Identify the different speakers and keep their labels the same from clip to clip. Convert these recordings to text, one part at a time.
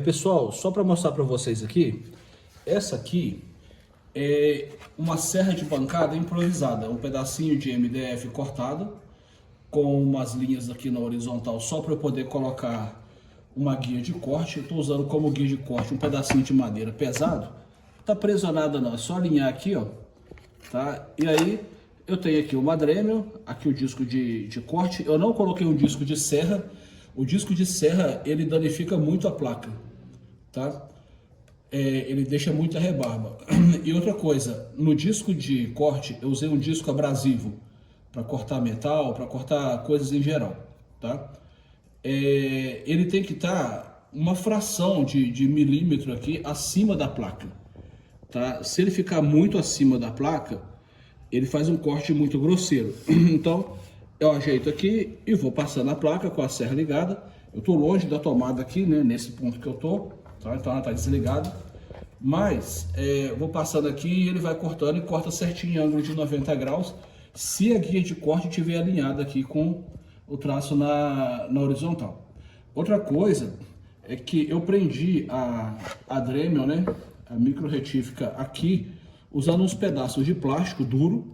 Speaker 1: Pessoal, só para mostrar para vocês aqui, essa aqui é uma serra de bancada improvisada, um pedacinho de MDF cortado com umas linhas aqui na horizontal só para eu poder colocar uma guia de corte. Eu estou usando como guia de corte um pedacinho de madeira pesado, não tá preso a nada não, é só alinhar aqui, ó, tá? E aí eu tenho aqui uma Dremel, aqui o disco de corte. Eu não coloquei um disco de serra. O disco de serra ele danifica muito a placa, tá? Ele deixa muita rebarba. E outra coisa, no disco de corte eu usei um disco abrasivo para cortar metal, para cortar coisas em geral, tá? Ele tem que estar uma fração de milímetro aqui acima da placa, tá? Se ele ficar muito acima da placa, ele faz um corte muito grosseiro. Então eu ajeito aqui e vou passando a placa com a serra ligada. Eu estou longe da tomada aqui, né, nesse ponto que eu tô, tá? Então ela está desligada. Mas vou passando aqui e ele vai cortando e corta certinho em ângulo de 90 graus, se a guia de corte estiver alinhada aqui com o traço na horizontal. Outra coisa é que eu prendi a Dremel, né, a micro retífica aqui, usando uns pedaços de plástico duro,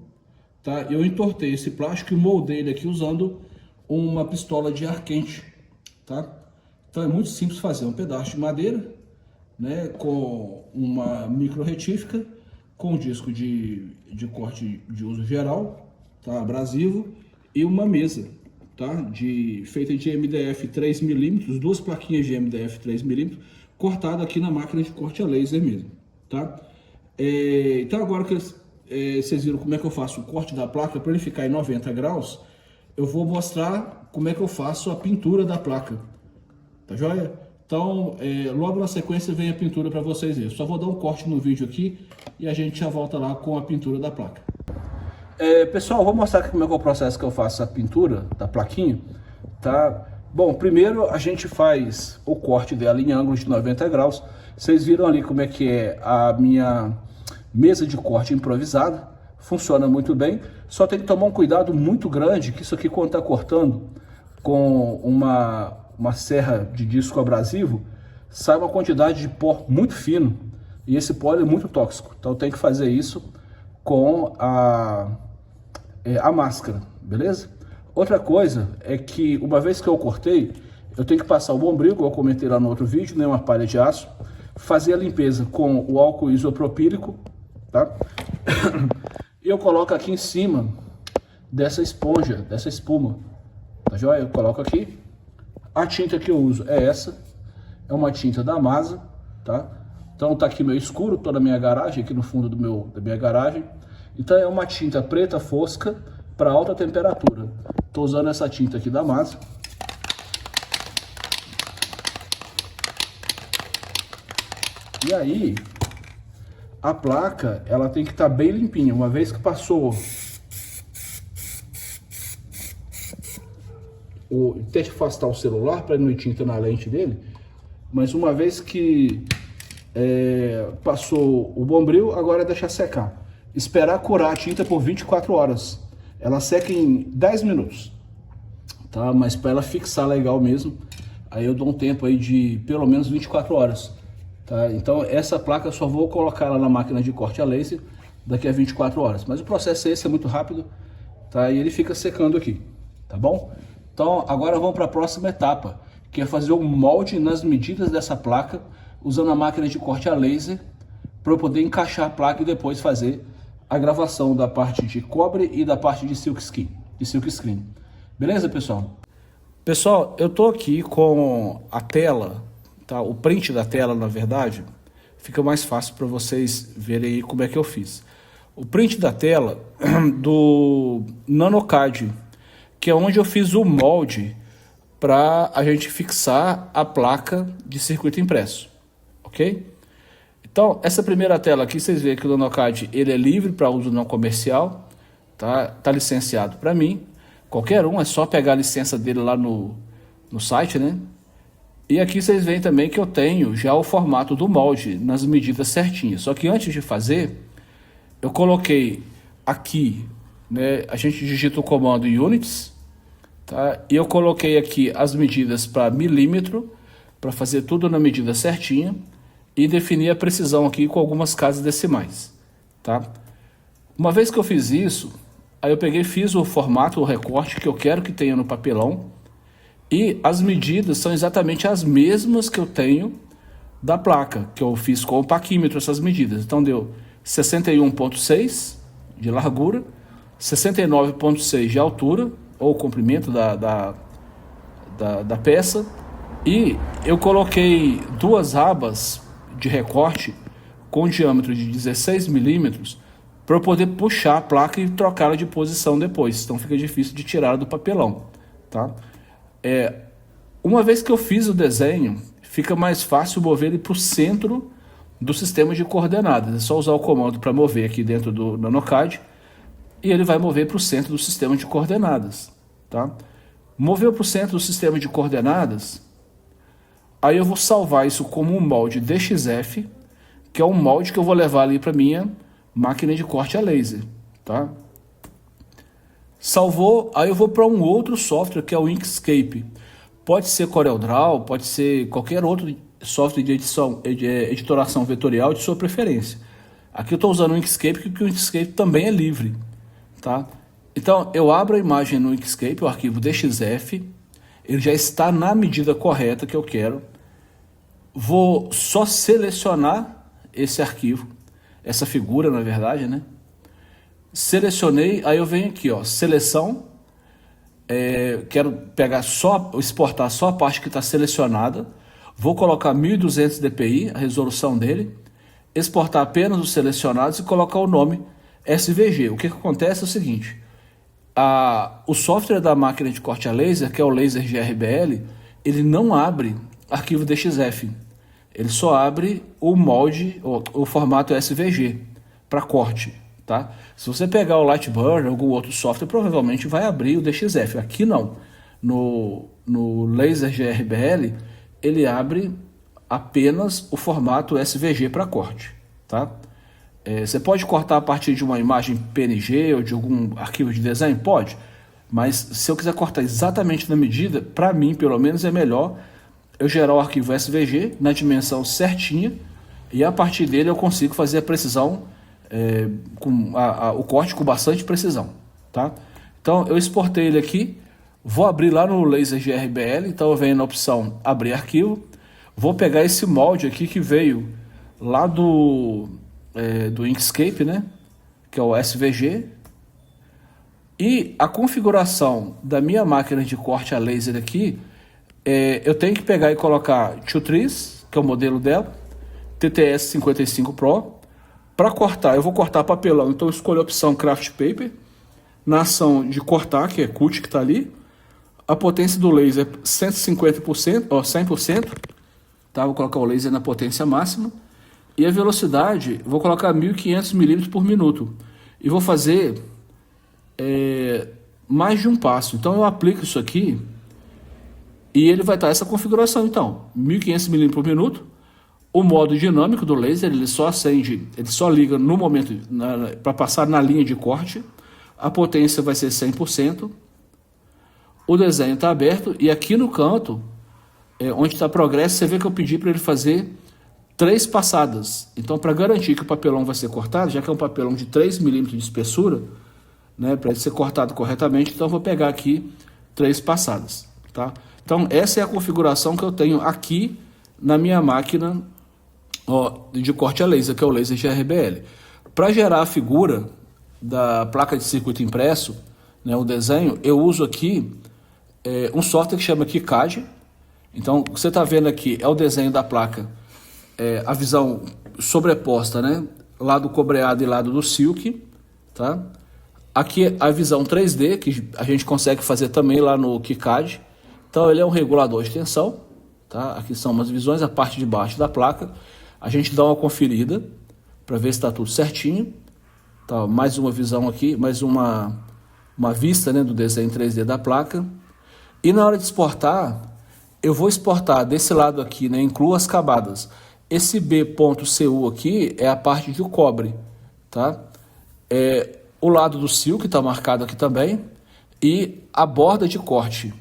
Speaker 1: tá? Eu entortei esse plástico e moldei ele aqui usando uma pistola de ar quente, tá? Então é muito simples fazer um pedaço de madeira, né, com uma micro retífica, com disco de corte de uso geral, tá, abrasivo, e uma mesa, tá, feita de MDF 3mm, duas plaquinhas de MDF 3mm, cortada aqui na máquina de corte a laser mesmo, tá? Então agora que vocês viram como é que eu faço o corte da placa, para ele ficar em 90 graus, eu vou mostrar como é que eu faço a pintura da placa, tá joia? Então, logo na sequência vem a pintura para vocês verem. Só vou dar um corte no vídeo aqui e a gente já volta lá com a pintura da placa. Pessoal, vou mostrar aqui como é que é o processo que eu faço a pintura da plaquinha, tá? Bom, primeiro a gente faz o corte dela em ângulo de 90 graus. Vocês viram ali como é que é a minha mesa de corte improvisada. Funciona muito bem, só tem que tomar um cuidado muito grande, que isso aqui quando está cortando com uma serra de disco abrasivo, sai uma quantidade de pó muito fino, e esse pó é muito tóxico. Então tem que fazer isso com a máscara, beleza? Outra coisa é que uma vez que eu cortei, eu tenho que passar o bombril, como eu comentei lá no outro vídeo, né, uma palha de aço, fazer a limpeza com o álcool isopropílico, tá? E eu coloco aqui em cima dessa esponja, dessa espuma, tá joia? Eu coloco aqui. A tinta que eu uso é essa, é uma tinta da Masa, tá? Então tá aqui meio escuro, tô na minha garagem, aqui no fundo da minha garagem. Então é uma tinta preta fosca para alta temperatura. Tô usando essa tinta aqui da Masa. E aí, a placa, ela tem que estar bem limpinha. Uma vez que passou tente afastar o celular para não ir tinta na lente dele, mas uma vez que passou o bombril, agora é deixar secar. Esperar curar a tinta por 24 horas. Ela seca em 10 minutos, tá? Mas para ela fixar legal mesmo, aí eu dou um tempo aí de pelo menos 24 horas, tá? Então essa placa eu só vou colocar ela na máquina de corte a laser daqui a 24 horas. Mas o processo é muito rápido, tá? E ele fica secando aqui, tá bom? Então agora vamos para a próxima etapa, que é fazer o molde nas medidas dessa placa, usando a máquina de corte a laser, para eu poder encaixar a placa e depois fazer a gravação da parte de cobre e da parte de silk screen. Beleza, pessoal? Pessoal, eu tô aqui com a tela, tá? O print da tela, na verdade, fica mais fácil para vocês verem aí como é que eu fiz. O print da tela do NanoCAD, que é onde eu fiz o molde para a gente fixar a placa de circuito impresso, ok? Então, essa primeira tela aqui, vocês veem que o NanoCAD ele é livre para uso não comercial, tá licenciado para mim. Qualquer um, é só pegar a licença dele lá no site, né? E aqui vocês veem também que eu tenho já o formato do molde nas medidas certinhas. Só que antes de fazer, eu coloquei aqui, né? A gente digita o comando units, tá? E eu coloquei aqui as medidas para milímetro, para fazer tudo na medida certinha e definir a precisão aqui com algumas casas decimais, tá? Uma vez que eu fiz isso, aí eu peguei e fiz o formato, o recorte que eu quero que tenha no papelão, e as medidas são exatamente as mesmas que eu tenho da placa, que eu fiz com o paquímetro essas medidas. Então deu 61,6 de largura, 69,6 de altura, ou comprimento da peça, e eu coloquei duas abas de recorte com diâmetro de 16 milímetros para eu poder puxar a placa e trocá-la de posição depois, então fica difícil de tirar do papelão, tá? Uma vez que eu fiz o desenho, fica mais fácil mover ele para o centro do sistema de coordenadas. É só usar o comando para mover aqui dentro do NanoCAD e ele vai mover para o centro do sistema de coordenadas, tá? Moveu para o centro do sistema de coordenadas, aí eu vou salvar isso como um molde DXF, que é um molde que eu vou levar ali para minha máquina de corte a laser, tá? Salvou, aí eu vou para um outro software que é o Inkscape. Pode ser CorelDRAW, pode ser qualquer outro software de editoração vetorial de sua preferência. Aqui eu estou usando o Inkscape porque o Inkscape também é livre, tá? Então eu abro a imagem no Inkscape, o arquivo DXF, ele já está na medida correta que eu quero. Vou só selecionar esse arquivo, essa figura na verdade, né? Selecionei, aí eu venho aqui, ó, seleção, quero pegar só, exportar só a parte que está selecionada, vou colocar 1200 dpi, a resolução dele, exportar apenas os selecionados e colocar o nome SVG. O que acontece é o seguinte, o software da máquina de corte a laser, que é o Laser GRBL, ele não abre arquivo DXF, ele só abre o molde, o formato SVG para corte, tá? Se você pegar o Lightburn ou algum outro software, provavelmente vai abrir o DXF. Aqui não. No Laser GRBL, ele abre apenas o formato SVG para corte, tá? Você pode cortar a partir de uma imagem PNG ou de algum arquivo de desenho? Pode. Mas se eu quiser cortar exatamente na medida, para mim, pelo menos, é melhor eu gerar o arquivo SVG na dimensão certinha e a partir dele eu consigo fazer a precisão, o corte com bastante precisão, tá? Então eu exportei ele aqui, vou abrir lá no Laser GRBL, então eu venho na opção abrir arquivo, vou pegar esse molde aqui que veio lá do Inkscape, né, que é o SVG, e a configuração da minha máquina de corte a laser aqui, eu tenho que pegar e colocar Tutrice, que é o modelo dela, TTS 55 Pro. Para cortar, eu vou cortar papelão, então eu escolho a opção Craft Paper. Na ação de cortar, que é Cut, que está ali. A potência do laser é 150%, 100%. Tá? Vou colocar o laser na potência máxima. E a velocidade, vou colocar 1500 milímetros por minuto. E vou fazer mais de um passo. Então eu aplico isso aqui e ele vai estar essa configuração, então, 1500 milímetros por minuto. O modo dinâmico do laser, ele só acende, ele só liga no momento para passar na linha de corte. A potência vai ser 100%. O desenho está aberto e aqui no canto, onde está progresso, você vê que eu pedi para ele fazer 3 passadas. Então, para garantir que o papelão vai ser cortado, já que é um papelão de 3 milímetros de espessura, né, para ele ser cortado corretamente, então eu vou pegar aqui 3 passadas, tá? Então, essa é a configuração que eu tenho aqui na minha máquina de corte a laser, que é o Laser GRBL. Para gerar a figura da placa de circuito impresso, né, o desenho, eu uso aqui um software que chama KiCad. Então, o que você está vendo aqui é o desenho da placa, a visão sobreposta, né, lado cobreado e lado do silk, tá? Aqui a visão 3D, que a gente consegue fazer também lá no KiCad. Então ele é um regulador de tensão, tá? Aqui são umas visões, a parte de baixo da placa. A gente dá uma conferida para ver se está tudo certinho. Tá, mais uma visão aqui, mais uma vista, né, do desenho 3D da placa. E na hora de exportar, eu vou exportar desse lado aqui, né, incluo as camadas. Esse B.cu aqui é a parte de cobre, tá? O lado do silk está marcado aqui também e a borda de corte,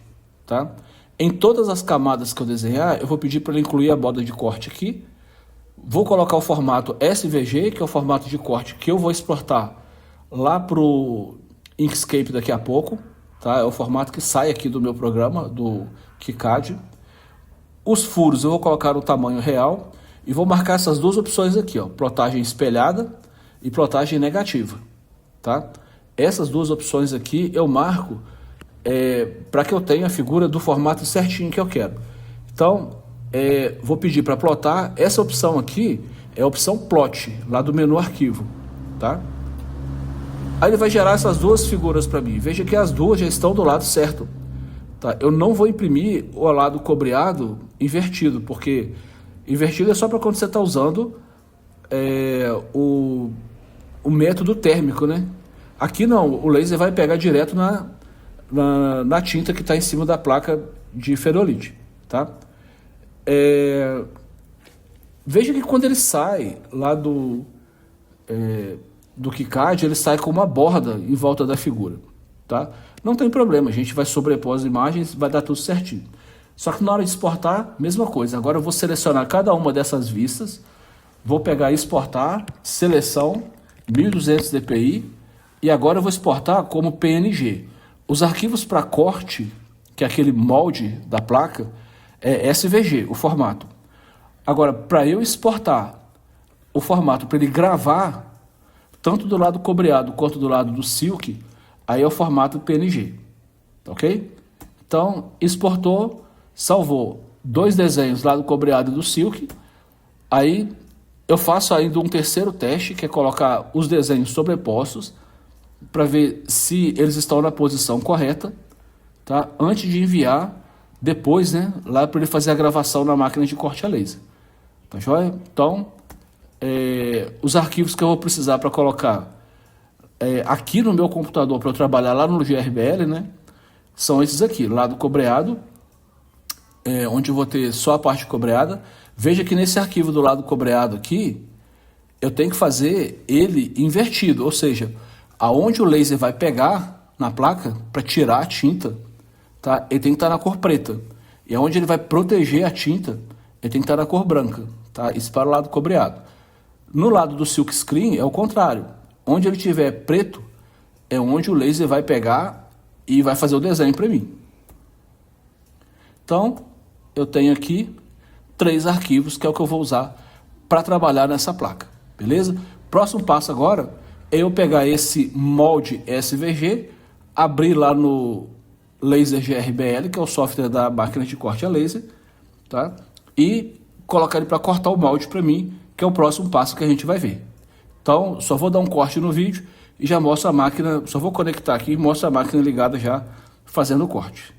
Speaker 1: tá? Em todas as camadas que eu desenhar, eu vou pedir para ele incluir a borda de corte aqui. Vou colocar o formato SVG, que é o formato de corte que eu vou exportar lá para o Inkscape daqui a pouco. Tá? É o formato que sai aqui do meu programa, do KiCad. Os furos eu vou colocar no tamanho real e vou marcar essas duas opções aqui, ó, plotagem espelhada e plotagem negativa. Tá? Essas duas opções aqui eu marco para que eu tenha a figura do formato certinho que eu quero. Então, vou pedir para plotar. Essa opção aqui é a opção plot, lá do menu arquivo. Tá? Aí ele vai gerar essas duas figuras para mim. Veja que as duas já estão do lado certo. Tá? Eu não vou imprimir o lado cobreado invertido, porque invertido é só para quando você está usando o método térmico, né? Aqui não, o laser vai pegar direto na tinta que está em cima da placa de ferrolite. Tá? Veja que quando ele sai lá do KiCad, ele sai com uma borda em volta da figura, tá? Não tem problema, a gente vai sobrepor as imagens, vai dar tudo certinho. Só que na hora de exportar, mesma coisa. Agora eu vou selecionar cada uma dessas vistas, vou pegar e exportar, seleção, 1200 dpi, e agora eu vou exportar como PNG. Os arquivos para corte, que é aquele molde da placa, é SVG, o formato. Agora, para eu exportar o formato, para ele gravar, tanto do lado cobreado quanto do lado do silk, aí é o formato PNG, ok? Então, exportou, salvou dois desenhos lá do cobreado e do silk, aí eu faço ainda um terceiro teste, que é colocar os desenhos sobrepostos, para ver se eles estão na posição correta, tá? Antes de enviar, depois, né, lá para ele fazer a gravação na máquina de corte a laser. Tá joia? Então, os arquivos que eu vou precisar para colocar aqui no meu computador para eu trabalhar lá no GRBL, né, são esses aqui, lado cobreado, onde eu vou ter só a parte cobreada. Veja que nesse arquivo do lado cobreado aqui, eu tenho que fazer ele invertido, ou seja, aonde o laser vai pegar na placa para tirar a tinta, tá? Ele tem que estar na cor preta. E aonde ele vai proteger a tinta, ele tem que estar na cor branca, tá? Isso para o lado cobreado. No lado do silk screen é o contrário. Onde ele tiver preto é onde o laser vai pegar e vai fazer o desenho para mim. Então, eu tenho aqui 3 arquivos que é o que eu vou usar para trabalhar nessa placa, beleza? Próximo passo agora é eu pegar esse molde SVG, abrir lá no Laser GRBL, que é o software da máquina de corte a laser, tá? E colocar ele para cortar o molde para mim, que é o próximo passo que a gente vai ver. Então, só vou dar um corte no vídeo e já mostro a máquina, só vou conectar aqui e mostro a máquina ligada já fazendo o corte.